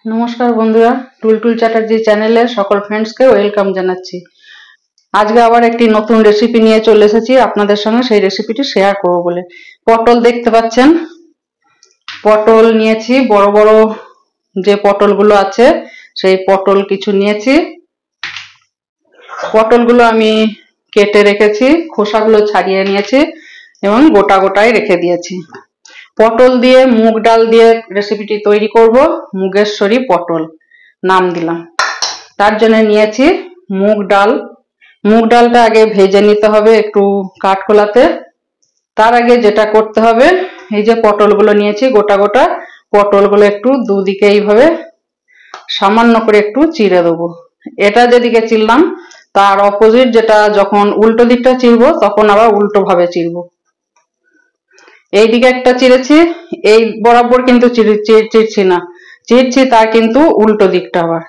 নমস্কার বন্ধুরা, টুলটুল চ্যাটার্জি চ্যানেলে সকল ফ্রেন্ডসকে ওয়েলকাম জানাচ্ছি। আজকে আবার একটি নতুন রেসিপি নিয়ে চলে এসেছি আপনাদের সঙ্গে, সেই রেসিপিটি শেয়ার করব বলে। পটল দেখতে পাচ্ছেন, পটল নিয়েছি, বড় বড় যে পটলগুলো আছে সেই পটল কিছু নিয়েছি। পটলগুলো আমি কেটে রেখেছি, খোসাগুলো ছাড়িয়ে নিয়েছি এবং গোটা গোটাই রেখে দিয়েছি। পটল দিয়ে মুগ ডাল দিয়ে রেসিপিটি তৈরি করব, মুগেশ্বরী পটল নাম দিলাম। তার জন্য নিয়েছি মুগ ডাল। মুগ ডালটা আগে ভেজে নিতে হবে একটু কাঠখোলাতে। তার আগে যেটা করতে হবে, এই যে পটলগুলো নিয়েছি গোটা গোটা, পটলগুলো একটু দুদিকে এইভাবে সামান্য করে একটু চিড়ে দেবো। এটা যেদিকে চিরলাম তার অপোজিট, যেটা যখন উল্টো দিকটা চিরবো তখন আবার উল্টো ভাবে চিরবো। এইদিকে একটা চিরেছি, এই বরাবর কিন্তু চিরছি না, চিরছি তার কিন্তু উল্টো দিকটা আবার।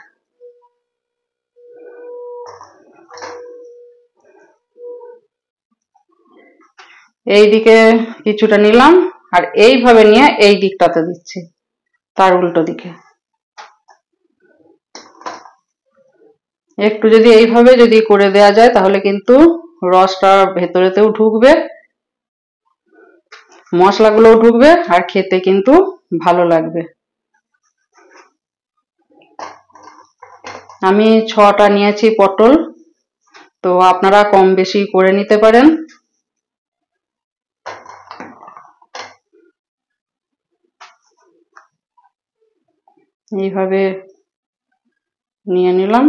এইদিকে কিছুটা নিলাম আর এইভাবে নিয়ে এই দিকটাতে দিচ্ছি, তার উল্টো দিকে। একটু যদি এইভাবে যদি করে দেয়া যায় তাহলে কিন্তু রসটা ভেতরেতেও ঢুকবে, মশলাগুলোও ঢুকবে আর খেতে কিন্তু ভালো লাগবে। আমি 6টা নিয়েছি পটল, তো আপনারা কম বেশি করে নিতে পারেন। এইভাবে নিয়ে নিলাম।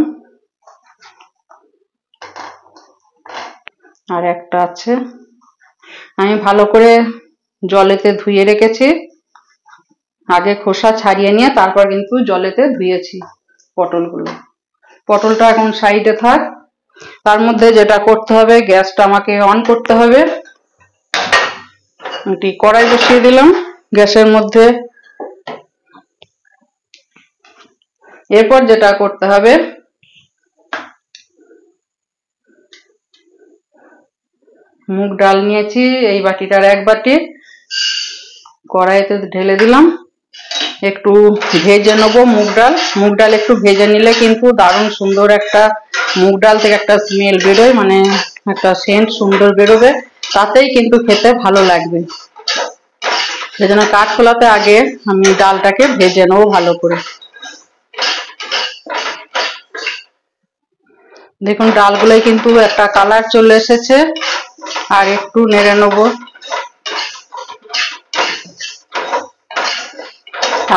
আর একটা আছে, আমি ভালো করে জলেতে ধুয়ে রেখেছি, আগে খোসা ছাড়িয়ে নিয়ে তারপর কিন্তু জলেতে ধুয়েছি পটলগুলো। পটলটা এখন সাইডে থাক। তার মধ্যে যেটা করতে হবে, গ্যাসটা আমাকে অন করতে হবে। একটি কড়াই বসিয়ে দিলাম গ্যাসের মধ্যে। এরপর যেটা করতে হবে, মুগ ডাল নিয়েছি এই বাটিটার 1 বাটি, কড়াইতে ঢেলে দিলাম। একটু ভেজে নেবো মুগ ডাল। মুগ ডাল একটু ভেজে নিলে কিন্তু দারুণ সুন্দর একটা মুগ ডাল থেকে একটা স্মেল বেরোয়, মানে একটা সেন্ট সুন্দর বেরোবে, তাতেই কিন্তু খেতে ভালো লাগবে। সেজন্য কাঠখোলাতে আগে আমি ডালটাকে ভেজে নেবো ভালো করে। দেখুন ডালগুলোই কিন্তু একটা কালার চলে এসেছে, আর একটু নেড়ে নেবো।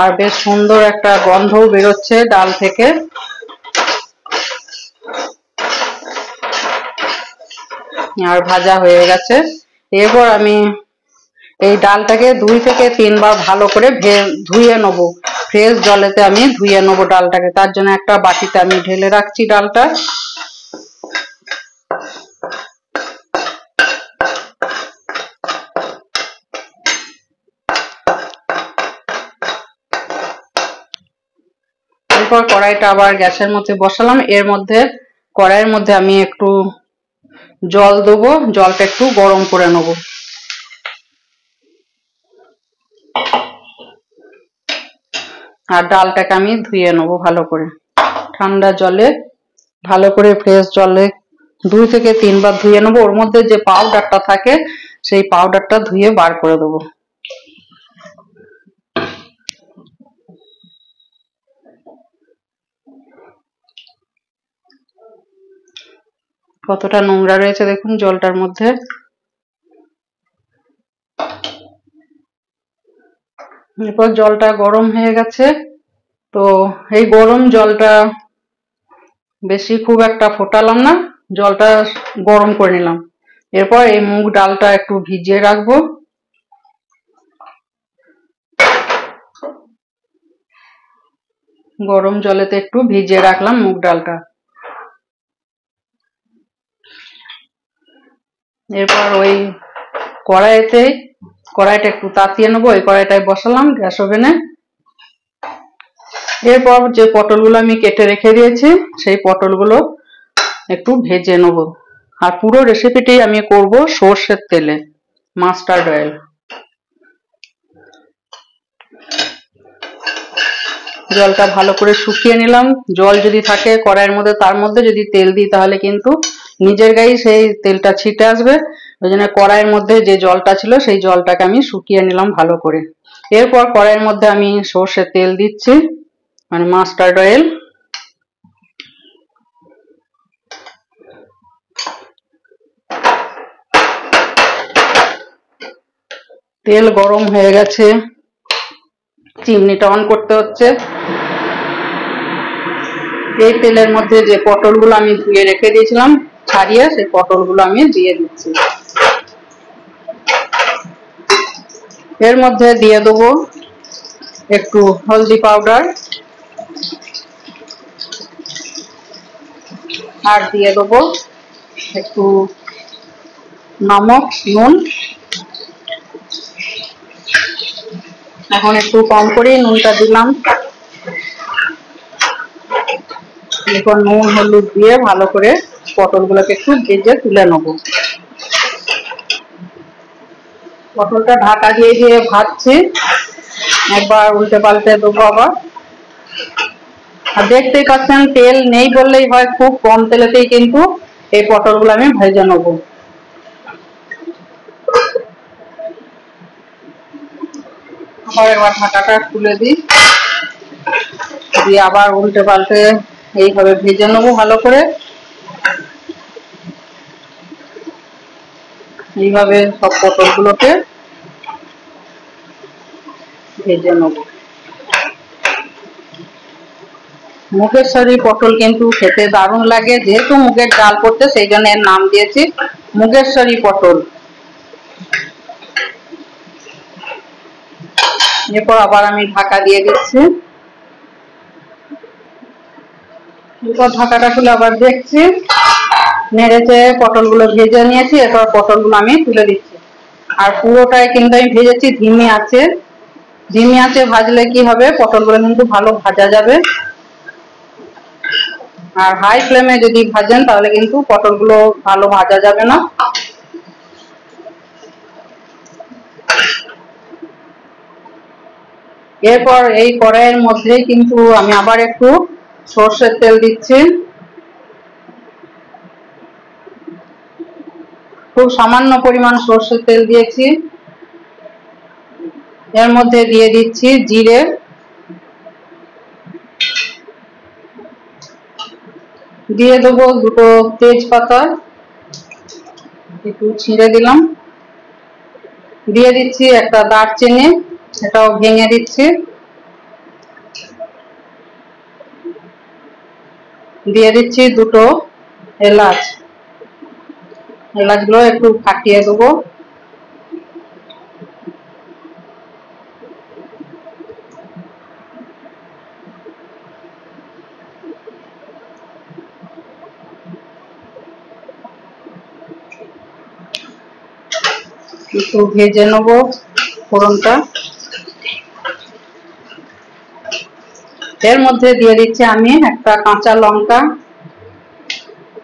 আর বেশ সুন্দর একটা গন্ধও বেরোচ্ছে ডাল থেকে। আর ভাজা হয়ে গেছে। এরপর আমি এই ডালটাকে 2 থেকে 3 বার ভালো করে ধুয়ে নেবো, ফ্রেশ জলেতে আমি ধুয়ে নেবো ডালটাকে। তার জন্য একটা বাটিতে আমি ঢেলে রাখছি ডালটা। এরপর কড়াইটা আবার গ্যাসের মধ্যে বসালাম। এর মধ্যে কড়াইয়ের মধ্যে আমি একটু জল দেবো, জলটা একটু গরম করে নেবো। আর ডালটাকে আমি ধুয়ে নেবো ভালো করে ঠান্ডা জলে, ভালো করে ফ্রেশ জলে 2 থেকে 3 বার ধুয়ে নেবো। ওর মধ্যে যে পাউডারটা থাকে সেই পাউডারটা ধুয়ে বার করে দেবো। কতটা নোংরা রয়েছে দেখুন জলটার মধ্যে। এরপর জলটা গরম হয়ে গেছে, তো এই গরম জলটা বেশি খুব একটা ফোটালাম না, জলটা গরম করে নিলাম। এরপর এই মুগ ডালটা একটু ভিজিয়ে রাখবো। গরম জলেতে একটু ভিজিয়ে রাখলাম মুগ ডালটা। এরপর ওই কড়াইটা একটু তাতিয়ে নেবো, ওই কড়াইটায় বসালাম গ্যাস ওভেনে। এরপর যে পটলগুলো আমি কেটে রেখে দিয়েছি সেই পটলগুলো একটু ভেজে নেবো। আর পুরো রেসিপিটি আমি করব সর্ষের তেলে, মাস্টার্ড অয়েল। জলটা ভালো করে শুকিয়ে নিলাম। জল যদি থাকে কড়াইয়ের মধ্যে, তার মধ্যে যদি তেল দিই তাহলে কিন্তু নিজের গায়ে সেই তেলটা ছিটে আসবে। ওই জন্য কড়াইয়ের মধ্যে যে জলটা ছিল সেই জলটাকে আমি শুকিয়ে নিলাম ভালো করে। এরপর কড়াইয়ের মধ্যে আমি সর্ষের তেল দিচ্ছি, মানে মাস্টার্ড অয়েল। তেল গরম হয়ে গেছে, চিমনিটা অন করতে হচ্ছে। এই তেলের মধ্যে যে পটলগুলো আমি ধুয়ে রেখে দিয়েছিলাম ছাড়িয়ে, সেই পটলগুলো আমি দিয়ে দিচ্ছি। এর মধ্যে দিয়ে দেবো একটু হলদি পাউডার, আর দিয়ে দেবো একটু নমক, নুন। এখন একটু কম করেই নুনটা দিলাম। এখন নুন হলুদ দিয়ে ভালো করে পটলগুলোকে একটু ভেজে তুলে নেবো। পটলটা ঢাকা দিয়ে দিয়ে ভাজছি, একবার উল্টে পাল্টে দেবো আবার। আর দেখতেই পাচ্ছেন তেল নেই বললেই হয়, খুব কম তেলেতেই কিন্তু এই পটলগুলো আমি ভেজে নেবো। আবার একবার ঢাকাটা খুলে দিই, দিয়ে আবার উল্টে পাল্টে এইভাবে ভেজে নেবো ভালো করে। এইভাবে সব পটলগুলোকে ভেজে নেবো। মুগেশ্বরী পটল কিন্তু খেতে দারুণ লাগে, যেহেতু মুগের ডাল করতে সেই জন্য এর নাম দিয়েছি মুগেশ্বরী পটল। এরপর আবার আমি ঢাকা দিয়ে দিচ্ছি। এরপর ঢাকাটা খুলে আবার দেখছি, নেড়েচে পটলগুলো ভেজে নিয়েছি। এরপর পটলগুলো আমি তুলে দিচ্ছি। আর পুরোটাই কিন্তু আমি ভেজেছি ধিমি আঁচে। ধিমি আঁচে ভাজলে কি হবে, পটলগুলো কিন্তু ভালো ভাজা যাবে। আর হাই ফ্লেমে যদি ভাজেন তাহলে কিন্তু পটলগুলো ভালো ভাজা যাবে না। এরপর এই কড়াইয়ের মধ্যেই কিন্তু আমি আবার একটু সর্ষের তেল দিচ্ছি। খুব সামান্য পরিমাণ সর্ষের তেল দিয়েছি। এর মধ্যে দিয়ে দিচ্ছি জিরে, দিয়ে দেবো দুটো তেজপাতা একটু ছিঁড়ে দিলাম, দিয়ে দিচ্ছি একটা দারচিনি, এটাও ভেঙে দিচ্ছি, দিয়ে দিচ্ছি দুটো এলাচ, এলাচগুলো একটু ফাটিয়ে দেবো। একটু ভেজে নেবো ফোড়নটা। এর মধ্যে দিয়ে দিচ্ছি আমি একটা কাঁচা লঙ্কা,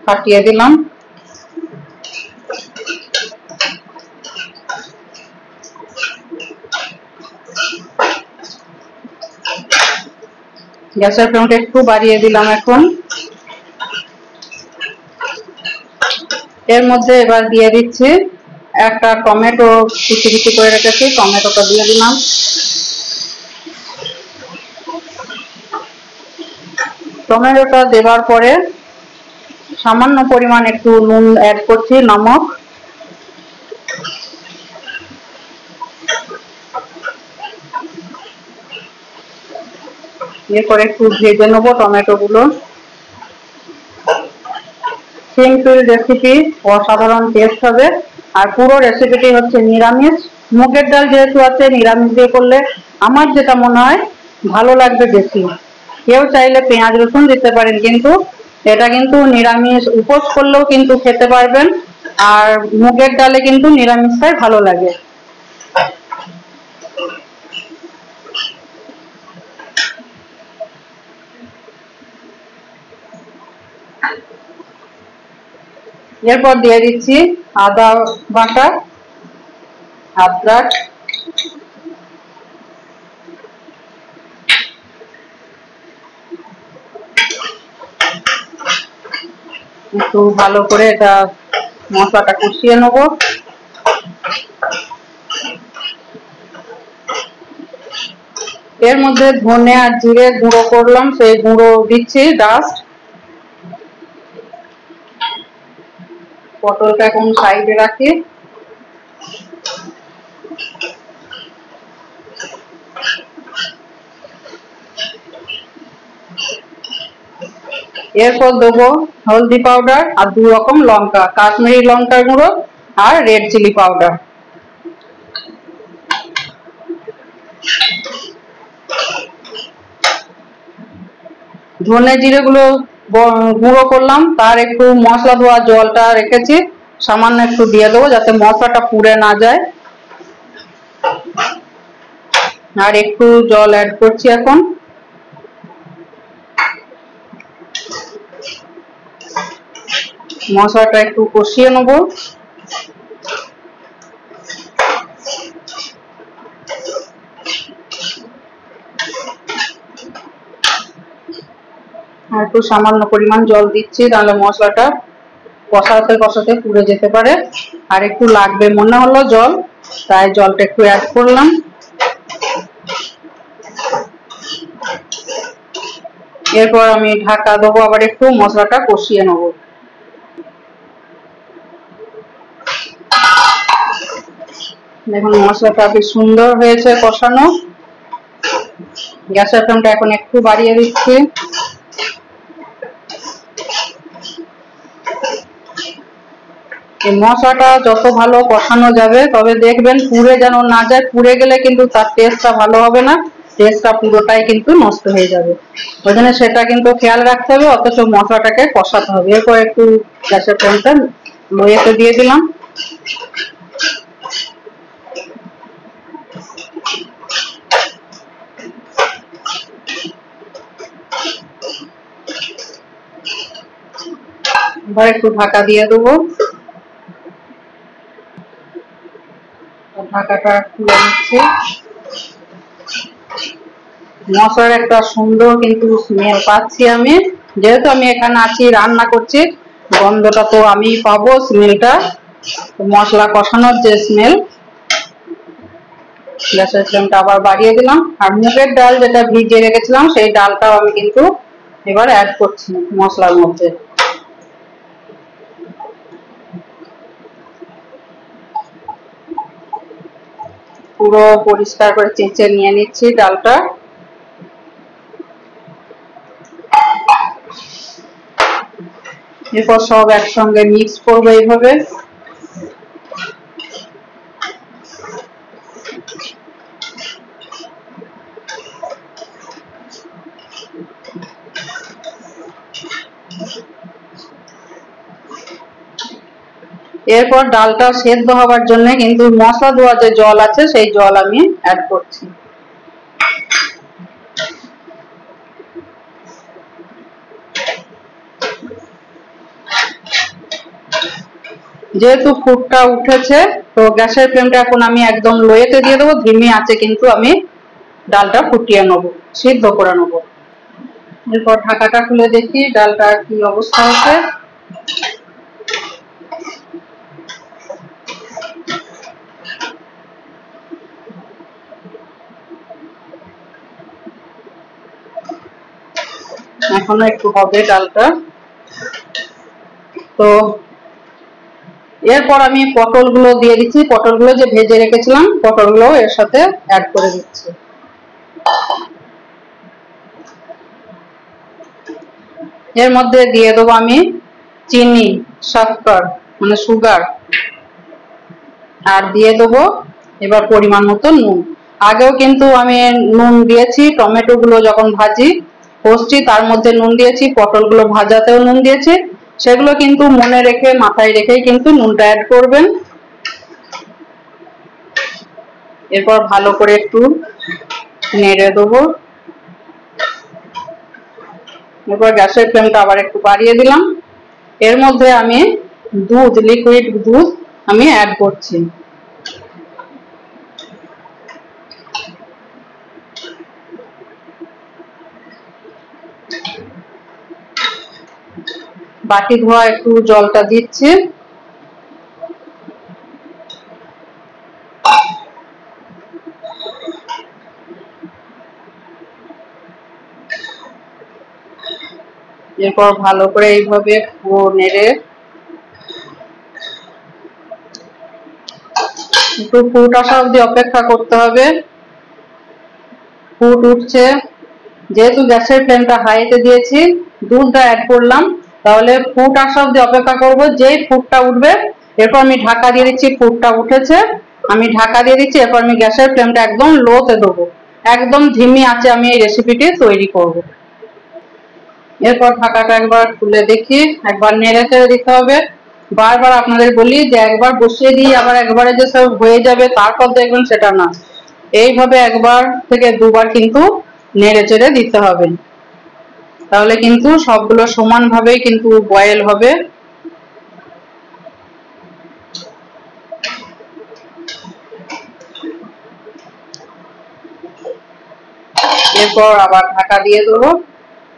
ফাটিয়ে দিলাম। গ্যাসের ফ্লেমটা একটু বাড়িয়ে দিলাম এখন। এর মধ্যে এবার দিয়ে দিচ্ছি একটা টমেটো কুচি কুচি করে রেখেছি, টমেটোটা দিয়ে দিলাম। টমেটোটা দেওয়ার পরে সামান্য পরিমাণ একটু নুন অ্যাড করছি, নমক। এরপরে একটু ভেজে নেবো টমেটো গুলো। সিম্পল রেসিপি, অসাধারণ টেস্ট হবে। আর পুরো রেসিপিটি হচ্ছে নিরামিষ। মুগের ডাল যেহেতু আছে, নিরামিষ দিয়ে করলে আমার যেটা মনে হয় ভালো লাগবে বেশি। কেউ চাইলে পেঁয়াজ রসুন দিতে পারেন, কিন্তু এটা কিন্তু নিরামিষ, উপোস করলেও কিন্তু খেতে পারবেন। আর মুগের ডালে কিন্তু নিরামিষটাই ভালো লাগে। এরপর দিয়ে দিচ্ছি আদা বাটা, আদরক, একটু ভালো করে এটা মশলাটা কষিয়ে নেব। এর মধ্যে ধনে আর জিরে গুঁড়ো করলাম, সেই গুঁড়ো দিচ্ছি ডাস্ট। পটলটা এখন সাইডে রাখি। এরপর দেবো হলদি পাউডার আর 2 রকম লঙ্কা, কাশ্মীরি লঙ্কা গুঁড়ো আর রেড চিলি পাউডার। ধনে জিরে গুলো গুঁড়ো করলাম, তার একটু মশলা ধোয়া জলটা রেখেছি, সামান্য একটু দিয়ে দেবো যাতে মশলাটা পুড়ে না যায়। আর একটু জল অ্যাড করছি এখন। মশলাটা একটু কষিয়ে নেব। আর একটু সামান্য পরিমাণ জল দিচ্ছি, তাহলে মশলাটা কষাতে কষাতে পুড়ে যেতে পারে। আর একটু লাগবে মনে হলো জল, তাই জলটা একটু অ্যাড করলাম। এরপর আমি ঢাকা দেবো, আবার একটু মশলাটা কষিয়ে নেব। দেখুন মশলাটা বেশ সুন্দর হয়েছে কষানো। গ্যাসের ফ্লেমটা এখন একটু বাড়িয়ে দিচ্ছি। এই মশলাটা যত ভালো কষানো যাবে, তবে দেখবেন পুড়ে যেন না যায়, পুড়ে গেলে কিন্তু তার টেস্টটা ভালো হবে না, টেস্টটা পুরোটাই কিন্তু নষ্ট হয়ে যাবে। ওই জন্য সেটা কিন্তু খেয়াল রাখতে হবে, অথচ মশলাটাকে কষাতে হবে। এরপর একটু গ্যাসের ফ্লেমটা লোয়েতে দিয়ে দিলাম। এবার একটু ঢাকা দিয়ে দেবো। ঢাকাটা খুলে নিচ্ছি। মশলার একটা সুন্দর কিন্তু স্মেল পাচ্ছি আমি, যেহেতু আমি এখানে আছি রান্না করছি, গন্ধটা তো আমি পাবো, স্মেলটা, মশলা কষানোর যে স্মেল। গ্যাসের ফ্লেমটা আবার বাড়িয়ে দিলাম। আর মুগের ডাল যেটা ভিজিয়ে রেখেছিলাম, সেই ডালটাও আমি কিন্তু এবার অ্যাড করছি মশলার মধ্যে। পুরো পরিষ্কার করে চেঁচে নিয়ে নিচ্ছি ডালটা। এরপর সব একসঙ্গে মিক্স করবো এইভাবে। এরপর ডালটা সেদ্ধ হবার জন্য কিন্তু মশলা ধোয়া যে জল আছে, সেই জল আমি অ্যাড করছি। যেহেতু ফুটটা উঠেছে, তো গ্যাসের ফ্লেমটা এখন আমি একদম লোয়েতে দিয়ে দেবো। ধিমি আছে কিন্তু আমি ডালটা ফুটিয়ে নেবো, সিদ্ধ করে নেবো। এরপর ঢাকাটা খুলে দেখি ডালটা কি অবস্থা হচ্ছে। এখনো একটু হবে ডালটা। তো এরপর আমি পটলগুলো দিয়ে দিচ্ছি, পটলগুলো যে ভেজে রেখেছিলাম, পটলগুলো এর সাথে অ্যাড করে দিচ্ছি। এর মধ্যে দিয়ে দেবো আমি চিনি, শক্কর মানে সুগার, আর দিয়ে দেবো এবার পরিমাণ মতো নুন। আগেও কিন্তু আমি নুন দিয়েছি, টমেটো গুলো যখন ভাজি কষছি তার মধ্যে নুন দিয়েছি, পটলগুলো ভাজাতেও নুন দিয়েছি। সেগুলো কিন্তু মনে রেখে, মাথায় রেখেই কিন্তু নুনটা অ্যাড করবেন। এরপর ভালো করে একটু নেড়ে দেবো। এরপর গ্যাসের ফ্লেমটা আবার একটু বাড়িয়ে দিলাম। এর মধ্যে আমি দুধ, লিকুইড দুধ আমি অ্যাড করছি। বাটি ধোয়া একটু জলটা দিচ্ছি। এরপর ভালো করে এইভাবে নেড়ে একটু ফুট আসা অব্দি অপেক্ষা করতে হবে। ফুট উঠছে, যেহেতু গ্যাসের ফ্লেমটা হাইতে দিয়েছি, দুধটা অ্যাড করলাম, তাহলে ফুট আসা অব্দি অপেক্ষা করবো। যেই ফুটটা উঠবে এরপর আমি ঢাকা দিয়ে দিচ্ছি। ফুটটা উঠেছে, আমি ঢাকা দিয়ে দিচ্ছি। এরপর আমি গ্যাসের ফ্লেমটা একদম লোতে দেবো, একদম ধিমি আঁচে আমি এই রেসিপিটি তৈরি করব। এরপর ঢাকাটা একবার খুলে দেখি, একবার নেড়ে চেড়ে দিতে হবে। বারবার আপনাদের বলি যে একবার বসিয়ে দিই আবার একবারে যে সব হয়ে যাবে তারপর দেখবেন, সেটা না। এইভাবে একবার থেকে দুবার কিন্তু নেড়ে চেড়ে দিতে হবে, তাহলে কিন্তু সবগুলো সমানভাবেই কিন্তু বয়েল হবে। এরপর আবার ঢাকা দিয়ে দেবো।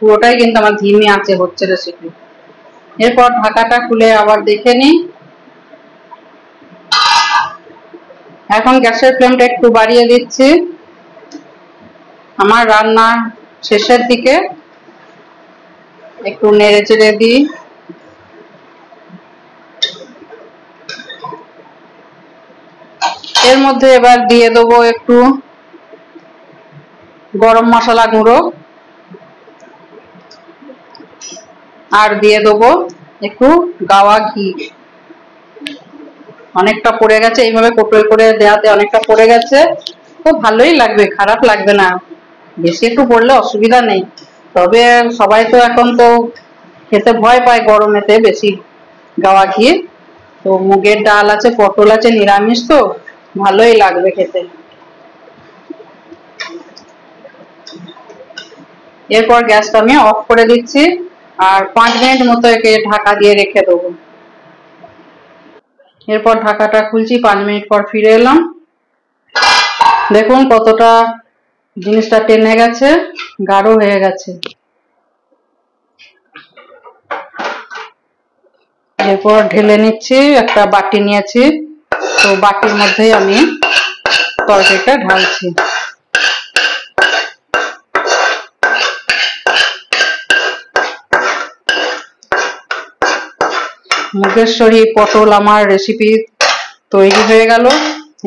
পুরোটাই কিন্তু আমার ধিমি আঁচে হচ্ছে রেসিপি। এরপর ঢাকাটা খুলে আবার দেখে নিই। এখন গ্যাসের ফ্লেমটা একটু বাড়িয়ে দিচ্ছি। আমার রান্না শেষের দিকে, একটু নেড়ে চেড়ে দিই। এর মধ্যে এবার দিয়ে দেবো একটু গরম মশলা গুঁড়ো, আর দিয়ে দেবো একটু গাওয়া ঘি। অনেকটা পড়ে গেছে, এইভাবে কোটোই করে দেওয়াতে অনেকটা পড়ে গেছে, তো ভালোই লাগবে, খারাপ লাগবে না। বেশি একটু পড়লে অসুবিধা নেই, তবে সবাই তো এখন তো খেতে ভয় পায় গরমেতে বেশি গাওয়া ঘি। তো মুগের ডাল আছে, পটল আছে, নিরামিষ, তো ভালোই লাগবে খেতে। এরপর গ্যাসটা আমি অফ করে দিচ্ছি, আর 5 মিনিট মতো একে ঢাকা দিয়ে রেখে দেবো। এরপর ঢাকাটা খুলছি, 5 মিনিট পর ফিরে এলাম। দেখুন কতটা জিনিসটা টেনে গেছে, গাঢ় হয়ে গেছে। এরপর ঢেলে নিচ্ছি, একটা বাটি নিয়েছি, তো বাটির মধ্যেই আমি তরকারিটা ঢালছি। মুগেশ্বরী পটল আমার রেসিপি তৈরি হয়ে গেল,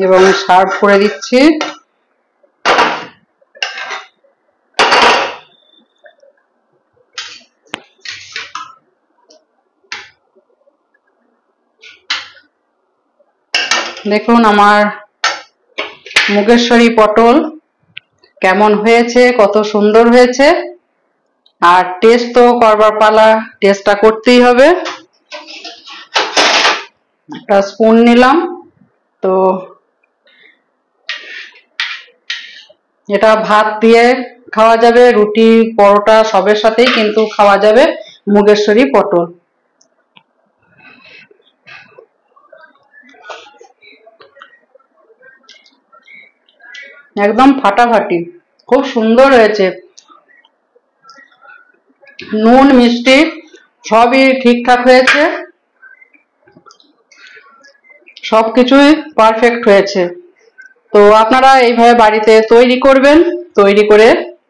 এবং সার্ভ করে দিচ্ছি। দেখুন আমার মুগেশ্বরী পটল কেমন হয়েছে, কত সুন্দর হয়েছে। আর টেস্ট তো করবার পালা, টেস্টটা করতেই হবে। একটা স্পুন নিলাম, তো এটা ভাত দিয়ে খাওয়া যাবে, রুটি, পরোটা সবের সাথেই কিন্তু খাওয়া যাবে মুগেশ্বরী পটল। একদম ফাটাফাটি, খুব সুন্দর হয়েছে। নুন মিষ্টি সবই ঠিকঠাক হয়েছে, সবকিছুই পারফেক্ট হয়েছে। তো আপনারা এইভাবে বাড়িতে তৈরি করবেন, তৈরি করে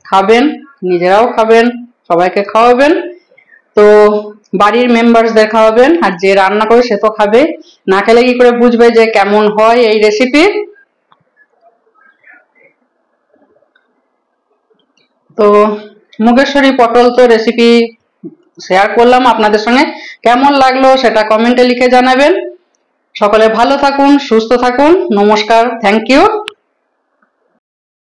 খাবেন, নিজেরাও খাবেন, সবাইকে খাওয়াবেন। তো বাড়ির মেম্বারসদের খাওয়াবেন, আর যে রান্না করে সে তো খাবে, না খেলে কি করে বুঝবে যে কেমন হয় এই রেসিপি। তো মুগেশ্বরী পটল তো রেসিপি শেয়ার করলাম আপনাদের সঙ্গে, কেমন লাগলো সেটা কমেন্টে লিখে জানাবেন। সকলে ভালো থাকুন, সুস্থ থাকুন, নমস্কার, থ্যাংক ইউ।